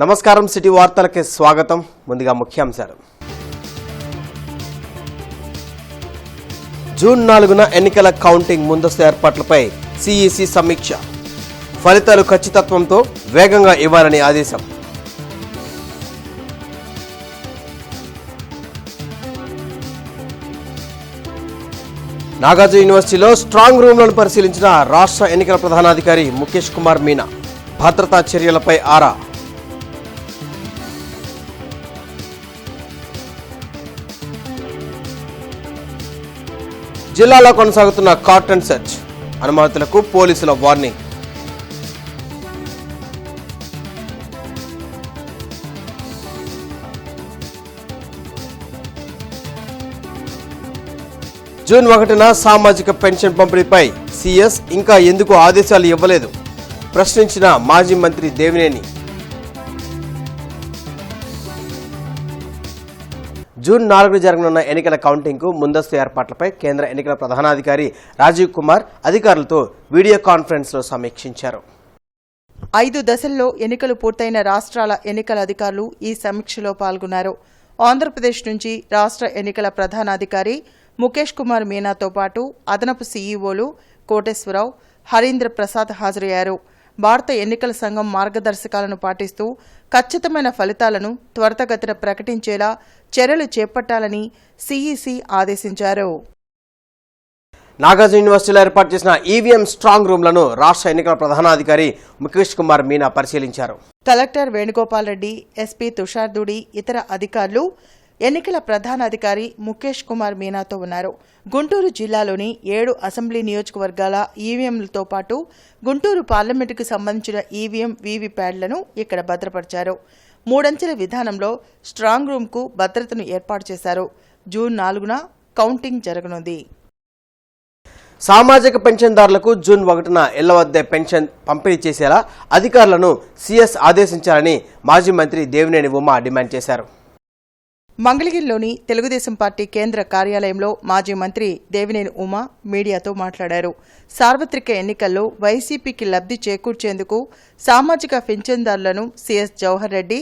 నమస్కారం సిటీ వార్తలకి స్వాగతం. ముందుగా ముఖ్యాంశాలు. జూన్ 4న ఎన్నికల కౌంటింగ్ ముందస్తు ఏర్పాట్లపై సిఇసి సమీక్ష. ఫలితాలు ఖచ్చితత్వంతో వేగంగా ఇవ్వాలని ఆదేశం. నాగార్జున యూనివర్సిటీలో స్ట్రాంగ్ రూమ్లను పరిశీలించిన రాష్ట్ర ఎన్నికల ప్రధానాధికారి ముఖేష్ కుమార్ మీనా. భద్రతా చర్యలపై ఆరా. జిల్లాలో కొనసాగుతున్న కార్టన్ సెర్చ్. అనుమానితులకు పోలీసుల వార్నింగ్. జూన్ 1న సామాజిక పెన్షన్ పంపిణీపై సీఎస్ ఇంకా ఎందుకు ఆదేశాలు ఇవ్వలేదు ప్రశ్నించిన మాజీ మంత్రి దేవినేని. జూన్ 4న జరగనున్న ఎన్నికల కౌంటింగ్కు ముందస్తు ఏర్పాట్లపై కేంద్ర ఎన్నికల ప్రధానాధికారి రాజీవ్ కుమార్ అధికారులతో వీడియో కాన్ఫరెన్స్లో సమీక్షించారు. 5 దశల్లో ఎన్నికలు పూర్తయిన రాష్ట్రాల ఎన్నికల అధికారులు ఈ సమీక్షలో పాల్గొన్నారు. ఆంధ్రప్రదేశ్ నుంచి రాష్ట్ర ఎన్నికల ప్రధానాధికారి ముఖేష్ కుమార్ మీనాతో పాటు అదనపు సీఈఓలు కోటేశ్వరరావు, హరీంద్ర ప్రసాద్ హాజరయ్యారు. భారత ఎన్నికల సంఘం మార్గదర్శకాలను పాటిస్తూ ఖచ్చితమైన ఫలితాలను త్వరితగతిన ప్రకటించేలా చర్యలు చేపట్టాలని సిఇసి ఆదేశించారు. నాగార్జున యూనివర్సిటీలో ఏర్పాటు చేసిన ఈవీఎం స్ట్రాంగ్ రూమ్లను రాష్ట్ర ఎన్నికల ప్రధానాధికారి ముఖేష్ కుమార్ మీనా పరిశీలించారు. కలెక్టర్ వేణుగోపాల్ రెడ్డి, ఎస్పీ తుషార్ దుడి, ఇతర అధికారులు ఎన్నికల ప్రధానాధికారి ముఖేష్ కుమార్ మీనాతో ఉన్నారు. గుంటూరు జిల్లాలోని 7 అసెంబ్లీ నియోజకవర్గాల ఈవీఎంలతో పాటు గుంటూరు పార్లమెంటుకు సంబంధించిన ఈవీఎం వీవీప్యాడ్లను ఇక్కడ భద్రపరిచారు. 3 అంచెల విధానంలో స్ట్రాంగ్ రూమ్కు భద్రతను ఏర్పాటు చేశారు. జూన్ 4న కౌంటింగ్ జరగనుంది. సామాజిక పెన్షన్దారులకు జూన్ 1న ఇళ్ల వద్దే పెన్షన్ పంపిణీ చేసేలా అధికారులను సీఎస్ ఆదేశించాలని మాజీ మంత్రి దేవినేని ఉమా డిమాండ్ చేశారు. మంగళగిరిలోని తెలుగుదేశం పార్టీ కేంద్ర కార్యాలయంలో మాజీ మంత్రి దేవినేని ఉమా మీడియాతో మాట్లాడారు. సార్వత్రిక ఎన్నికల్లో వైసీపీకి లబ్ధి చేకూర్చేందుకు సామాజిక పింఛన్దారులను CS Jawahar Reddy,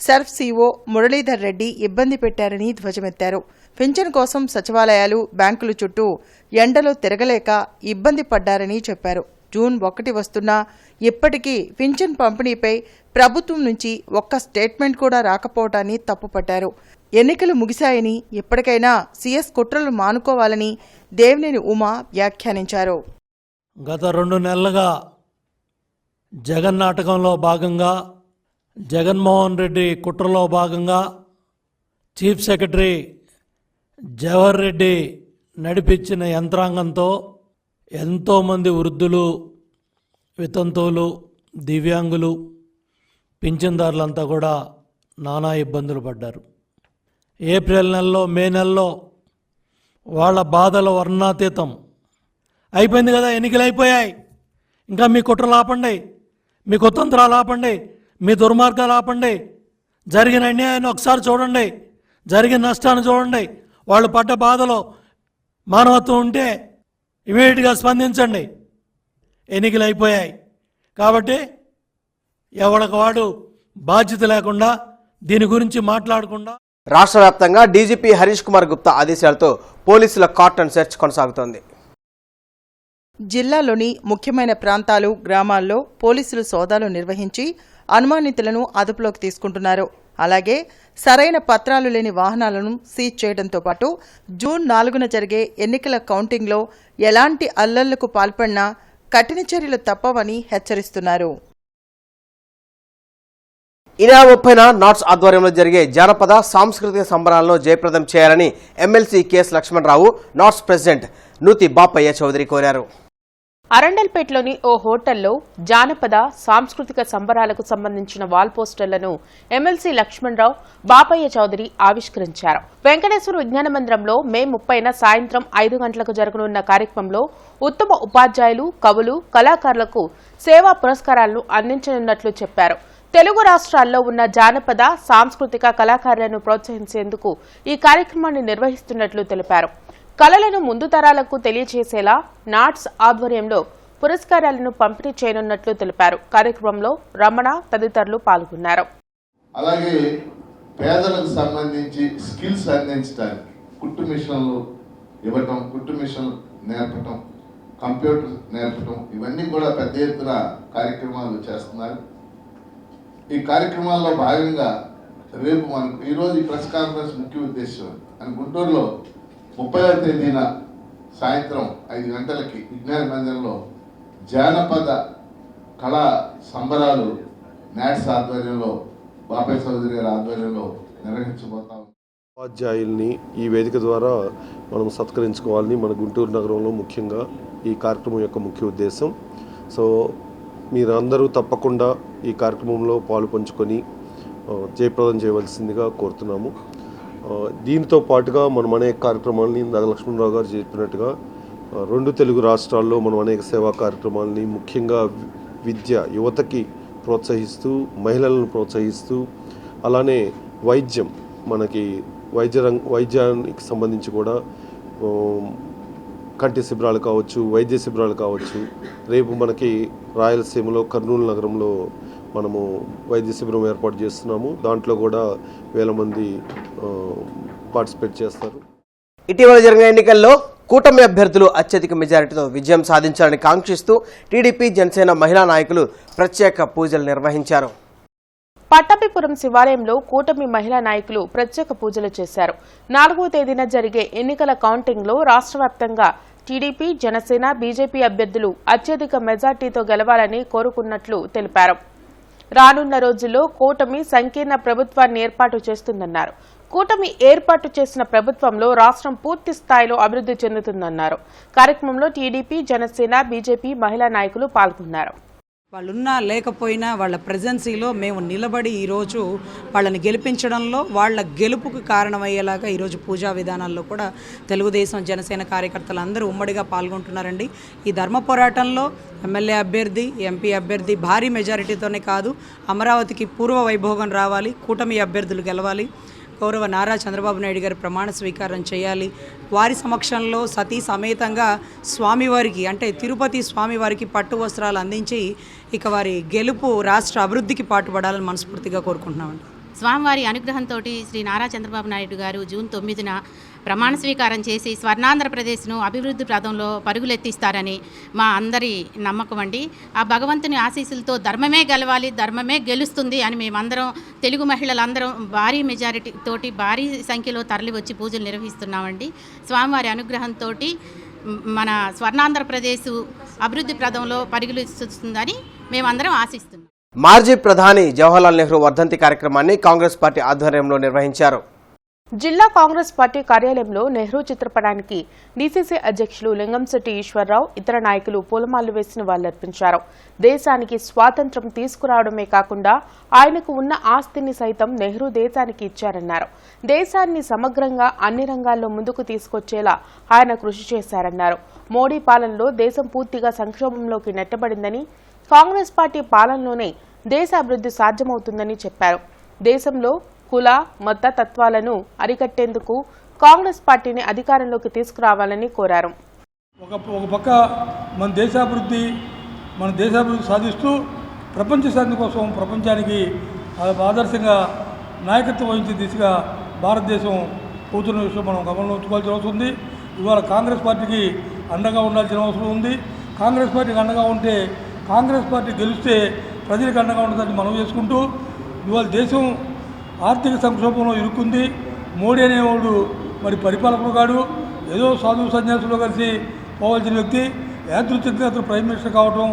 SERP CO Muralidhar Reddy ఇబ్బంది పెట్టారని ధ్వజమెత్తారు. పింఛన్ కోసం సచివాలయాలు, బ్యాంకుల చుట్టూ ఎండలో తిరగలేక ఇబ్బంది పడ్డారని చెప్పారు. జూన్ 1 వస్తున్నా ఇప్పటికీ పింఛన్ పంపిణీపై ప్రభుత్వం నుంచి ఒక్క స్టేట్మెంట్ కూడా రాకపోవటాన్ని తప్పుపట్టారు. ఎన్నికలు ముగిశాయని ఇప్పటికైనా సీఎస్ కుట్రలు మానుకోవాలని దేవినేని ఉమా వ్యాఖ్యానించారు. గత 2 నెలలుగా జగన్ నాటకంలో భాగంగా, జగన్మోహన్ రెడ్డి కుట్రలో భాగంగా చీఫ్ సెక్రటరీ జవహర్ రెడ్డి నడిపించిన యంత్రాంగంతో ఎంతోమంది వృద్ధులు, వితంతువులు, దివ్యాంగులు, పింఛన్దారులంతా కూడా నానా ఇబ్బందులు పడ్డారు. ఏప్రిల్ నెలలో, మే నెలలో వాళ్ళ బాధల వర్ణాతీతం. అయిపోయింది కదా, ఎన్నికలు అయిపోయాయి, ఇంకా మీ కుట్రలు ఆపండి, మీ కుతంత్రాలు ఆపండి, మీ దుర్మార్గాలు ఆపండి, జరిగిన అన్యాయాన్ని ఒకసారి చూడండి, జరిగిన నష్టాన్ని చూడండి, వాళ్ళు పడ్డ బాధలో మానవత్వం ఉంటే ఇమీడియట్గా స్పందించండి. ఎన్నికలు అయిపోయాయి కాబట్టి ఎవరికి వాడు బాధ్యత లేకుండా దీని గురించి మాట్లాడకుండా. రాష్ట్ర వ్యాప్తంగా డీజీపీ హరీష్ కుమార్ గుప్తా ఆదేశాలతో పోలీసుల కార్టన్ సెర్చ్ కొనసాగుతోంది. జిల్లాలోని ముఖ్యమైన ప్రాంతాలు, గ్రామాల్లో పోలీసులు సోదాలు నిర్వహించి అనుమానితులను అదుపులోకి తీసుకుంటున్నారు. అలాగే సరైన పత్రాలు లేని వాహనాలను సీజ్ చేయడంతో పాటు జూన్ 4న జరిగే ఎన్నికల కౌంటింగ్లో ఎలాంటి అల్లర్లకు పాల్పడినా కఠిన చర్యలు తప్పవని హెచ్చరిస్తున్నారు. ఈ నెల 30న నాట్స్ ఆధ్వర్యంలో జరిగే జానపద సాంస్కృతిక సంబరాలను జయప్రదం చేయాలని MLC KS Lakshmanarao NATS president Nuthi Bapaiah Chowdary కోరారు. అరండల్పేటలోని ఓ హోటల్లో జానపద సాంస్కృతిక సంబరాలకు సంబంధించిన వాల్ పోస్టర్లను ఎమ్మెల్సీ లక్ష్మణరావు, బాపయ్య చౌదరి ఆవిష్కరించారు. వెంకటేశ్వర విజ్ఞాన మందిరంలో మే 30న సాయంత్రం 5 గంటలకు జరగనున్న కార్యక్రమంలో ఉత్తమ ఉపాధ్యాయులు, కవులు, కళాకారులకు సేవా పురస్కారాలను అందించనున్నట్లు చెప్పారు. తెలుగు రాష్ట్రాల్లో ఉన్న జానపద సాంస్కృతిక కళాకారులను ప్రోత్సహించేందుకు ఈ కార్యక్రమాన్ని నిర్వహిస్తున్నట్లు తెలిపారు. కళలను ముందు తరాలకు తెలియజేసేలా నాట్స్ ఆధ్వర్యంలో పురస్కారాలను పంపిణీ చేయనున్నట్లు తెలిపారు. కార్యక్రమంలో రమణ తదితరులు పాల్గొన్నారు. అలాగే పేదలకు సంబంధించి స్కిల్స్ అందించడానికి కుట్టు మిషన్లు ఇవ్వటం, కుట్టు మిషన్ నేర్పటం, కంప్యూటర్ నేర్పటం, ఇవన్నీ కూడా పెద్ద ఎత్తున కార్యక్రమాలు చేస్తున్నారు. ఈ కార్యక్రమాల్లో భాగంగా రేపు మనకు ఈరోజు ఈ ప్రెస్ కాన్ఫరెన్స్ ముఖ్య ఉద్దేశం అని గుంటూరులో 30వ తేదీన సాయంత్రం 5 గంటలకి విజ్ఞాన మందిరంలో జానపద కళా సంబరాలు నాట్స్ ఆధ్వర్యంలో, బాపయ్య చౌదరి గారి ఆధ్వర్యంలో నిర్వహించబోతాం. ఉపాధ్యాయుల్ని ఈ వేదిక ద్వారా మనం సత్కరించుకోవాలని మన గుంటూరు నగరంలో ముఖ్యంగా ఈ కార్యక్రమం యొక్క ముఖ్య ఉద్దేశం. సో మీరందరూ తప్పకుండా ఈ కార్యక్రమంలో పాలు పంచుకొని జయప్రదం చేయవలసిందిగా కోరుతున్నాము. దీనితో పాటుగా మనం అనేక కార్యక్రమాలని లక్ష్మణరావు గారు చెప్పినట్టుగా 2 తెలుగు రాష్ట్రాల్లో మనం అనేక సేవా కార్యక్రమాలని ముఖ్యంగా విద్య, యువతకి ప్రోత్సహిస్తూ, మహిళలను ప్రోత్సహిస్తూ, అలానే వైద్యం, మనకి వైద్యానికి సంబంధించి కూడా కంటి శిబిరాలు కావచ్చు, వైద్య శిబిరాలు కావచ్చు. రేపు మనకి రాయలసీమలో కర్నూలు నగరంలో మనము వైద్య శిబిరం ఏర్పాటు చేస్తున్నాము. దాంట్లో కూడా 1000 మంది పార్టిసిపేట్ చేస్తారు. ఇటీవల జరిగిన ఎన్నికల్లో కూటమి అభ్యర్థులు అత్యధిక మెజారిటీతో విజయం సాధించాలని కాంక్షిస్తూ టీడీపీ, జనసేన మహిళా నాయకులు ప్రత్యేక పూజలు నిర్వహించారు. పట్టభిపురం శివాలయంలో కూటమి మహిళా నాయకులు ప్రత్యేక పూజలు చేశారు. 4వ తేదీన జరిగే ఎన్నికల కౌంటింగ్లో రాష్ట్ర వ్యాప్తంగా టీడీపీ, జనసేన, బీజేపీ అభ్యర్థులు అత్యధిక మెజార్టీతో గెలవాలని కోరుకున్నట్లు తెలిపారు. రానున్న రోజుల్లో కూటమి సంకీర్ణ ప్రభుత్వాన్ని ఏర్పాటు చేస్తుందన్నారు. కూటమి ఏర్పాటు చేసిన ప్రభుత్వంలో రాష్ట్రం పూర్తి స్థాయిలో అభివృద్ధి చెందుతుందన్నారు. కార్యక్రమంలో టీడీపీ, జనసేన, బీజేపీ మహిళా నాయకులు పాల్గొన్నారు. వాళ్ళున్నా లేకపోయినా వాళ్ళ ప్రెజెన్సీలో మేము నిలబడి ఈరోజు వాళ్ళని గెలిపించడంలో, వాళ్ళ గెలుపుకు కారణమయ్యేలాగా ఈరోజు పూజా విధానాల్లో కూడా తెలుగుదేశం, జనసేన కార్యకర్తలు అందరూ ఉమ్మడిగా పాల్గొంటున్నారండి. ఈ ధర్మ పోరాటంలో ఎమ్మెల్యే అభ్యర్థి, ఎంపీ అభ్యర్థి భారీ మెజారిటీతోనే కాదు, అమరావతికి పూర్వ వైభోగం రావాలి, కూటమి అభ్యర్థులు గెలవాలి, గౌరవ నారా చంద్రబాబు నాయుడు గారి ప్రమాణ స్వీకారం చేయాలి, వారి సమక్షంలో సతీ సమేతంగా స్వామివారికి అంటే తిరుపతి స్వామివారికి పట్టు వస్త్రాలు అందించి ఇక వారి గెలుపు రాష్ట్ర అభివృద్ధికి పాటుపడాలని మనస్ఫూర్తిగా కోరుకుంటున్నామండి. స్వామివారి అనుగ్రహంతో శ్రీ నారా చంద్రబాబు నాయుడు గారు జూన్ 9న ప్రమాణ స్వీకారం చేసి స్వర్ణాంధ్రప్రదేశ్ను అభివృద్ధి పథంలో పరుగులెత్తిస్తారని మా అందరి నమ్మకం అండి. ఆ భగవంతుని ఆశీస్సులతో ధర్మమే గెలవాలి, ధర్మమే గెలుస్తుంది అని మేమందరం తెలుగు మహిళలందరం భారీ మెజారిటీ తోటి భారీ సంఖ్యలో తరలి వచ్చి పూజలు నిర్వహిస్తున్నామండి. స్వామివారి అనుగ్రహంతో మన స్వర్ణాంధ్రప్రదేశ్ అభివృద్ధి పథంలో పరుగులెత్తిస్తుందని మేమందరం ఆశిస్తున్నాం. మాజీ ప్రధాని జవహర్లాల్ నెహ్రూ వర్ధంతి కార్యక్రమాన్ని కాంగ్రెస్ పార్టీ ఆధ్వర్యంలో నిర్వహించారు. జిల్లా కాంగ్రెస్ పార్టీ కార్యాలయంలో నెహ్రూ చిత్రపటానికి డీసీసీ అధ్యక్షులు లింగంశెట్టి ఈశ్వరరావు, ఇతర నాయకులు పూలమాలలు వేసి నివాళులర్పించారు. దేశానికి స్వాతంత్ర్యం తీసుకురావడమే కాకుండా ఆయనకు ఉన్న ఆస్తిని సైతం నెహ్రూ దేశానికి ఇచ్చారన్నారు. దేశాన్ని సమగ్రంగా అన్ని రంగాల్లో ముందుకు తీసుకొచ్చేలా ఆయన కృషి చేశారన్నారు. మోడీ పాలనలో దేశం పూర్తిగా సంక్షోభంలోకి నెట్టబడిందని, కాంగ్రెస్ పార్టీ పాలనలోనే దేశ అభివృద్ధి సాధ్యమవుతుందని చెప్పారు. దేశంలో కుల, మత తత్వాలను అరికట్టేందుకు కాంగ్రెస్ పార్టీని అధికారంలోకి తీసుకురావాలని కోరారు. ఒక పక్క మన దేశాభివృద్ధి సాధిస్తూ ప్రపంచ శాంతి కోసం ప్రపంచానికి ఆదర్శంగా నాయకత్వం వహించే దిశగా భారతదేశం పోతున్న విషయం మనం గమనంలో ఉంచుకోవాల్సిన అవసరం ఉంది. ఇవాళ కాంగ్రెస్ పార్టీకి అండగా ఉండాల్సిన అవసరం ఉంది. కాంగ్రెస్ పార్టీకి అండగా ఉంటే, కాంగ్రెస్ పార్టీ గెలిస్తే ప్రజలకు అండగా ఉంటుందని మనం చేసుకుంటూ, ఇవాళ దేశం ఆర్థిక సంక్షోభంలో ఇరుక్కుంది. మోడీ అనేవాడు మరి పరిపాలకుడు కాడు, ఏదో సాధువు సన్యాసులు కలిసి పోవాల్సిన వ్యక్తి. యాదృచ్ఛికంగా అతను ప్రైమ్ మినిస్టర్ కావడం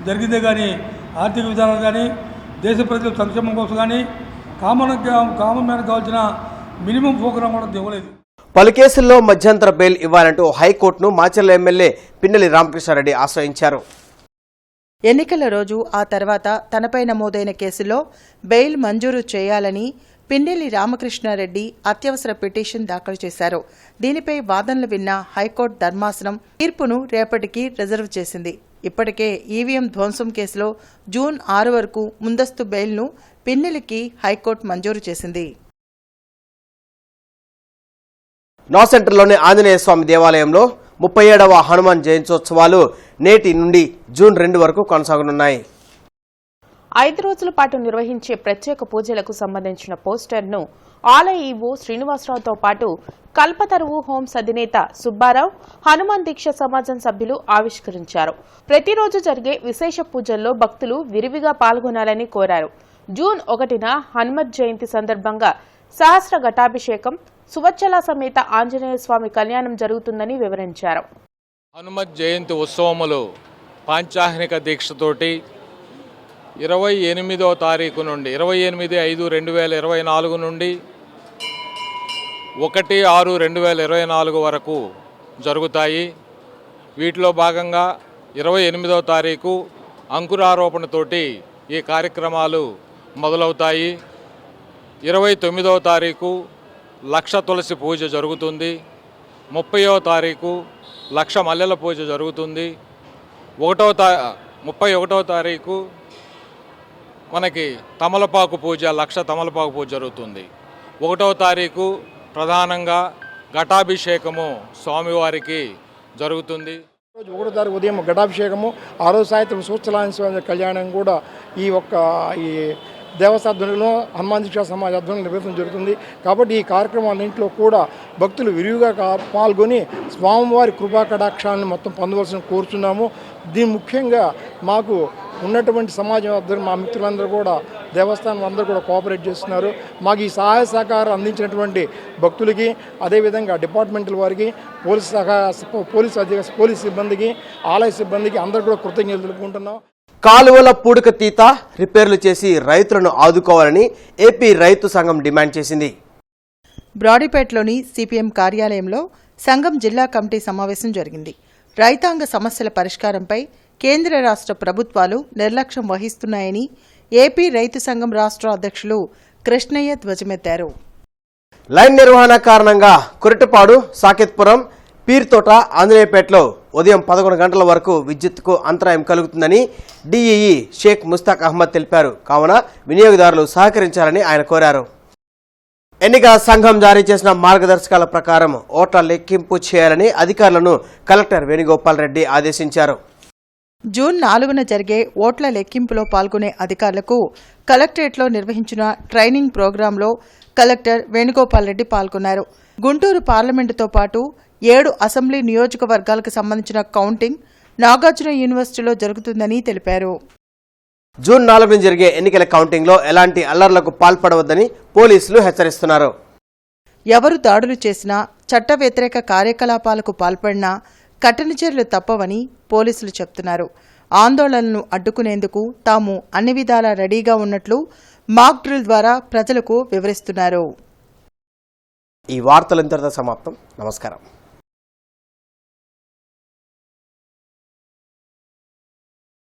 జరిగిందే కానీ ఆర్థిక విధానాలు కానీ, దేశ ప్రజల సంక్షేమం కోసం కానీ, కామన్ మ్యాన్ కావాల్సిన మినిమం ప్రోగ్రాం కూడా ఇవ్వలేదు. పలు కేసుల్లో మధ్యంతర బెయిల్ ఇవ్వాలంటూ హైకోర్టును మాచర్ల ఎమ్మెల్యే పిన్నెల్లి రామకృష్ణారెడ్డి ఆశ్రయించారు. ఎన్నికల రోజు ఆ తర్వాత తనపై నమోదైన కేసులో బెయిల్ మంజూరు చేయాలని పిన్నెల్లి రామకృష్ణారెడ్డి అత్యవసర పిటిషన్ దాఖలు చేశారు. దీనిపై వాదనలు విన్న హైకోర్టు ధర్మాసనం తీర్పును రేపటికి రిజర్వ్ చేసింది. ఇప్పటికే ఈవీఎం ధ్వంసం కేసులో జూన్ 6 వరకు ముందస్తు బెయిల్ను పిన్నెల్లికి హైకోర్టు మంజూరు చేసింది. నా సెంటర్లోని ఆంజనేయ స్వామి దేవాలయంలో 37వ హనుమాన్ జయంత్యోత్సవాలు నేటి నుండి జూన్ 2 వరకు కొనసాగనున్నాయి. 5 రోజుల పాటు నిర్వహించే ప్రత్యేక పూజలకు సంబంధించిన పోస్టర్ను ఆలయ ఈవో శ్రీనివాసరావుతో పాటు కల్పతరువు హోమ్స్ అధినేత సుబ్బారావు, హనుమాన్ దీక్ష సమాజం సభ్యులు ఆవిష్కరించారు. ప్రతిరోజు జరిగే విశేష పూజల్లో భక్తులు విరివిగా పాల్గొనాలని కోరారు. జూన్ 1న హనుమత్ జయంతి సందర్భంగా సహస్ర ఘటాభిషేకం, సువచ్చల సమేత ఆంజనేయ స్వామి కళ్యాణం జరుగుతుందని వివరించారు. హనుమత్ జయంతి ఉత్సవములు పాంచాహ్నిక దీక్షతోటి 28వ తారీఖు నుండి 28/5/2024 నుండి 1/6/2024 వరకు జరుగుతాయి. వీటిలో భాగంగా 28వ తారీఖు అంకురారోపణతోటి ఈ కార్యక్రమాలు మొదలవుతాయి. 29వ తారీఖు లక్ష తులసి పూజ జరుగుతుంది. 30వ తారీఖు లక్ష మల్లెల పూజ జరుగుతుంది. 31వ తారీఖు మనకి తమలపాకు పూజ, లక్ష తమలపాకు పూజ జరుగుతుంది. 1వ తారీఖు ప్రధానంగా ఘటాభిషేకము స్వామివారికి జరుగుతుంది. 1వ తారీఖు ఉదయం ఘటాభిషేకము, ఆ రోజు సాయంత్రం సూచలాంజనేయ స్వామి కళ్యాణం కూడా ఈ దేవస్థానంలో హనుమాన్ దీక్షా సమాజ ఆధ్వర్యంలో నిర్వహించడం జరుగుతుంది. కాబట్టి ఈ కార్యక్రమాలన్నింటిలో కూడా భక్తులు విరివిగా పాల్గొని స్వామివారి కృపా కటాక్షాలను మొత్తం పొందవలసిన కోరుచున్నాము. దీని ముఖ్యంగా మాకు ఉన్నటువంటి సమాజం ఆధ్వర్యం మా మిత్రులందరూ కూడా దేవస్థానం అందరూ కూడా కోఆపరేట్ చేస్తున్నారు. మాకు ఈ సహాయ సహకారం అందించినటువంటి భక్తులకి, అదేవిధంగా డిపార్ట్మెంటల్ వారికి, పోలీస్ సిబ్బందికి, ఆలయ సిబ్బందికి అందరూ కూడా కృతజ్ఞతలు తెలుపుకుంటున్నాం. కాలువల పూడిక తీత రిపేర్లు చేసి రైతులను ఆదుకోవాలని ఏపీ రైతు సంఘం డిమాండ్ చేసింది. బ్రాడీపేటలోని సిపిఎం కార్యాలయంలో సంఘం జిల్లా కమిటీ సమావేశం జరిగింది. రైతాంగ సమస్యల పరిష్కారంపై కేంద్ర రాష్ట్ర ప్రభుత్వాలు నిర్లక్ష్యం వహిస్తున్నాయని ఏపీ రైతు సంఘం రాష్ట్ర అధ్యక్షులు కృష్ణయ్య ధ్వజమెత్తారు. లైన్ నిర్వహణ కారణంగా కురటపాడు, సాకేత్పురం, పీర్తోట, ఆంజనేయపేటలో ఉదయం 11 గంటల వరకు విద్యుత్కు అంతరాయం కలుగుతుందని డీఈఈ షేక్ ముస్తాక్ అహ్మద్ తెలిపారు. కావున వినియోగదారులు సహకరించాలని ఆయన కోరారు. ఎన్నికల సంఘం జారీ చేసిన మార్గదర్శకాల ప్రకారం ఓట్ల లెక్కింపు చేయాలని అధికారులను కలెక్టర్ వేణుగోపాల్ రెడ్డి ఆదేశించారు. జూన్ 4న జరిగే ఓట్ల లెక్కింపులో పాల్గొనే అధికారులకు కలెక్టరేట్లో నిర్వహించిన ట్రైనింగ్ ప్రోగ్రాంలో కలెక్టర్ వేణుగోపాల్ రెడ్డి పాల్గొన్నారు. గుంటూరు పార్లమెంటుతో పాటు 7 అసెంబ్లీ నియోజకవర్గాలకు సంబంధించిన కౌంటింగ్ నాగార్జున యూనివర్సిటీలో జరుగుతుందని తెలిపారు. జూన్ 4న జరిగే ఎన్నికల కౌంటింగ్లో ఎలాంటి అల్లర్లకు పాల్పడవద్దని పోలీసులు హెచ్చరిస్తున్నారు. ఎవరు దాడులు చేసినా, చట్ట వ్యతిరేక కార్యకలాపాలకు పాల్పడినా కఠిన చర్యలు తప్పవని పోలీసులు చెప్తున్నారు. ఆందోళనలను అడ్డుకునేందుకు తాము అన్ని విధాలా రెడీగా ఉన్నట్లు మాక్ డ్రిల్ ద్వారా ప్రజలకు వివరిస్తున్నారు. ఈ వార్తలు ఇంతటితో సమాప్తం. నమస్కారం.